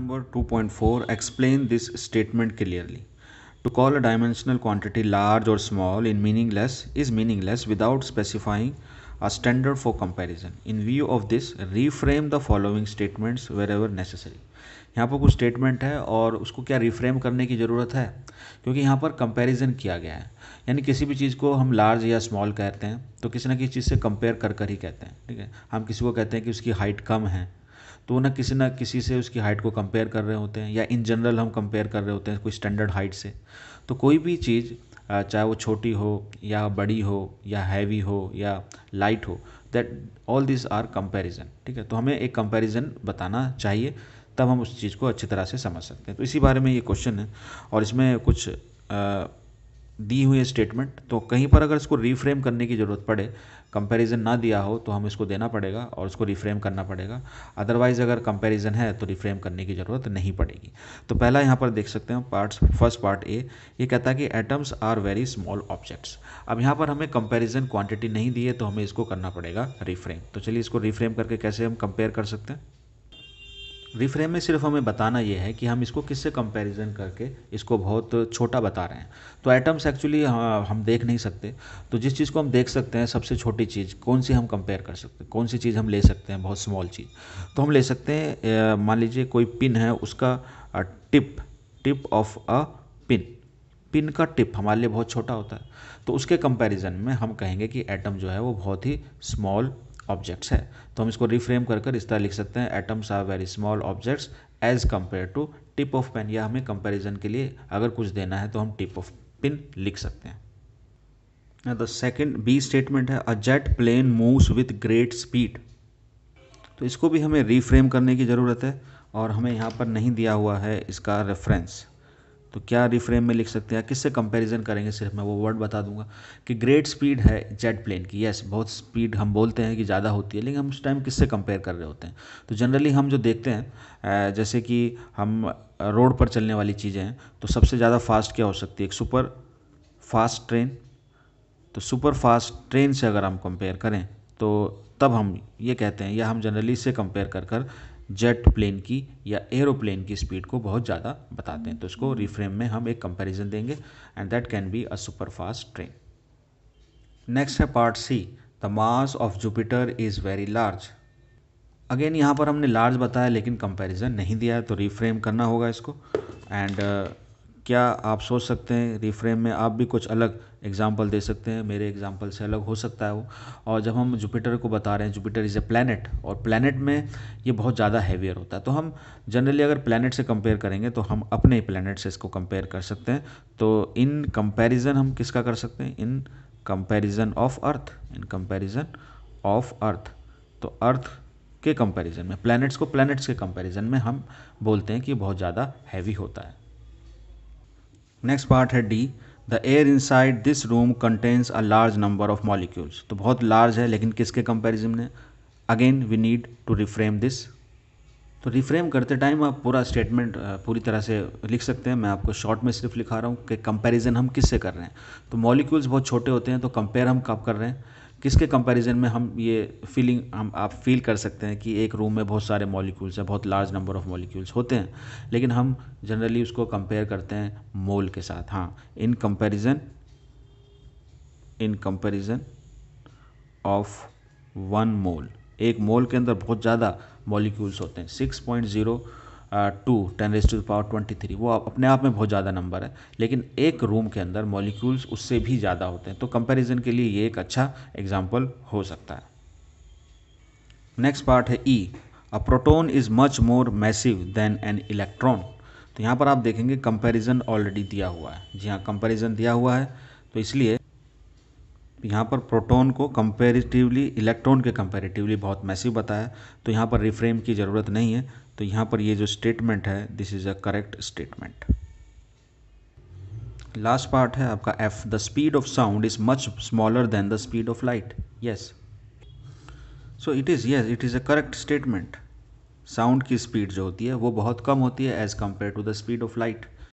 number 2.4, explain this statement clearly. To call a dimensional quantity large or small is meaningless without specifying a standard for comparison. In view of this, reframe the following statements wherever necessary. यहाँ पर कुछ statement है और उसको क्या reframe करने की ज़रूरत है, क्योंकि यहाँ पर कंपैरिजन किया गया है। यानी किसी भी चीज़ को हम लार्ज या स्मॉल कहते हैं तो किसी ना किसी चीज़ से कंपेयर कर ही कहते हैं। ठीक है, हम किसी को कहते हैं कि उसकी हाइट कम है तो ना किसी से उसकी हाइट को कंपेयर कर रहे होते हैं, या इन जनरल हम कंपेयर कर रहे होते हैं कोई स्टैंडर्ड हाइट से। तो कोई भी चीज़ चाहे वो छोटी हो या बड़ी हो या हैवी हो या लाइट हो, that all this are comparison. ठीक है, तो हमें एक कंपैरिजन बताना चाहिए, तब हम उस चीज़ को अच्छी तरह से समझ सकते हैं। तो इसी बारे में ये क्वेश्चन है और इसमें कुछ दी हुई है स्टेटमेंट। तो कहीं पर अगर इसको रिफ्रेम करने की ज़रूरत पड़े, कंपैरिजन ना दिया हो तो हम इसको देना पड़ेगा और उसको रिफ्रेम करना पड़ेगा। अदरवाइज़ अगर कंपैरिजन है तो रिफ्रेम करने की ज़रूरत नहीं पड़ेगी। तो पहला यहाँ पर देख सकते हैं फर्स्ट पार्ट ए, ये कहता है कि atoms are very small objects. अब यहाँ पर हमें कंपैरिजन क्वांटिटी नहीं दी है तो हमें इसको करना पड़ेगा रिफ्रेम। तो चलिए इसको रिफ्रेम करके कैसे हम कंपेयर कर सकते हैं। रिफ्रेम में सिर्फ हमें बताना ये है कि हम इसको किससे कंपैरिजन करके इसको बहुत छोटा बता रहे हैं। तो एटम्स एक्चुअली हम देख नहीं सकते, तो जिस चीज़ को हम देख सकते हैं सबसे छोटी चीज़ कौन सी हम कंपेयर कर सकते हैं, कौन सी चीज़ हम ले सकते हैं बहुत स्मॉल चीज़। तो हम ले सकते हैं, मान लीजिए कोई पिन है, उसका टिप ऑफ अ पिन का टिप हमारे लिए बहुत छोटा होता है, तो उसके कंपैरिजन में हम कहेंगे कि एटम जो है वो बहुत ही स्मॉल ऑब्जेक्ट्स है। तो हम इसको रिफ्रेम कर इस तरह लिख सकते हैं, atoms are very small objects as compare to tip of pen. या हमें कंपैरिजन के लिए अगर कुछ देना है तो हम टिप ऑफ पिन लिख सकते हैं। द सेकेंड बी स्टेटमेंट है, a jet plane moves with great speed. तो इसको भी हमें रिफ्रेम करने की ज़रूरत है और हमें यहाँ पर नहीं दिया हुआ है इसका रेफरेंस। तो क्या रिफ्रेम में लिख सकते हैं, किससे कंपैरिजन करेंगे, सिर्फ मैं वो वर्ड बता दूंगा कि ग्रेट स्पीड है जेट प्लेन की। यस, बहुत स्पीड हम बोलते हैं कि ज़्यादा होती है, लेकिन हम उस टाइम किससे कंपेयर कर रहे होते हैं। तो जनरली हम जो देखते हैं, जैसे कि हम रोड पर चलने वाली चीज़ें हैं, तो सबसे ज़्यादा फास्ट क्या हो सकती है, एक सुपर फास्ट ट्रेन। तो सुपर फास्ट ट्रेन से अगर हम कंपेयर करें तो तब हम ये कहते हैं, या हम जनरली इससे कंपेयर कर जेट प्लेन की या एरोप्लेन की स्पीड को बहुत ज़्यादा बताते हैं। तो इसको रिफ्रेम में हम एक कंपैरिजन देंगे and that can be a super fast train. Next है part C, the mass of Jupiter is very large. Again यहाँ पर हमने लार्ज बताया लेकिन कंपैरिजन नहीं दिया है, तो रिफ्रेम करना होगा इसको। एंड क्या आप सोच सकते हैं रिफ्रेम में आप भी कुछ अलग एग्जाम्पल दे सकते हैं, मेरे एग्जाम्पल से अलग हो सकता है वो। और जब हम जुपिटर को बता रहे हैं, जुपिटर इज़ ए प्लैनेट, और प्लैनेट में ये बहुत ज़्यादा हैवियर होता है, तो हम जनरली अगर प्लैनेट से कंपेयर करेंगे तो हम अपने प्लैनेट से इसको कंपेयर कर सकते हैं। तो इन कंपैरिजन हम किसका कर सकते हैं, in comparison of earth, in comparison of earth. तो अर्थ के कंपैरिजन में, प्लैनेट्स को प्लैनेट्स के कंपैरिजन में हम बोलते हैं कि बहुत ज़्यादा हैवी होता है। नेक्स्ट पार्ट है D, the air inside this room contains a large number of molecules. तो बहुत लार्ज है लेकिन किसके कंपैरिजन में, again we need to reframe this. तो रिफ्रेम करते टाइम आप पूरा स्टेटमेंट पूरी तरह से लिख सकते हैं, मैं आपको शॉर्ट में सिर्फ लिखा रहा हूँ कि कंपैरिजन हम किससे कर रहे हैं। तो मॉलिक्यूल्स बहुत छोटे होते हैं, तो कंपेयर हम कब कर रहे हैं, किसके कंपैरिजन में। हम ये फीलिंग आप फील कर सकते हैं कि एक रूम में बहुत सारे मॉलिक्यूल्स हैं, बहुत लार्ज नंबर ऑफ मॉलिक्यूल्स होते हैं, लेकिन हम जनरली उसको कंपेयर करते हैं मोल के साथ। हाँ, इन कंपैरिजन ऑफ 1 मोल, एक मोल के अंदर बहुत ज़्यादा मॉलिक्यूल्स होते हैं, 6.02 10⁻23, वो अपने आप में बहुत ज़्यादा नंबर है, लेकिन एक रूम के अंदर मॉलिक्यूल्स उससे भी ज़्यादा होते हैं। तो कंपैरिजन के लिए ये एक अच्छा एग्जाम्पल हो सकता है। नेक्स्ट पार्ट है E, a proton is much more massive than an electron. तो यहाँ पर आप देखेंगे कंपैरिजन ऑलरेडी दिया हुआ है। जी हाँ, कंपैरिजन दिया हुआ है, तो इसलिए यहाँ पर प्रोटॉन को कंपैरेटिवली इलेक्ट्रॉन के कंपैरेटिवली बहुत मैसिव बताया, तो यहाँ पर रिफ्रेम की ज़रूरत नहीं है। तो यहाँ पर ये जो स्टेटमेंट है, this is a correct statement. Last part है आपका F, the speed of sound is much smaller than the speed of light. Yes, so it is a correct statement. Sound की स्पीड जो होती है वो बहुत कम होती है as compare to the speed of light.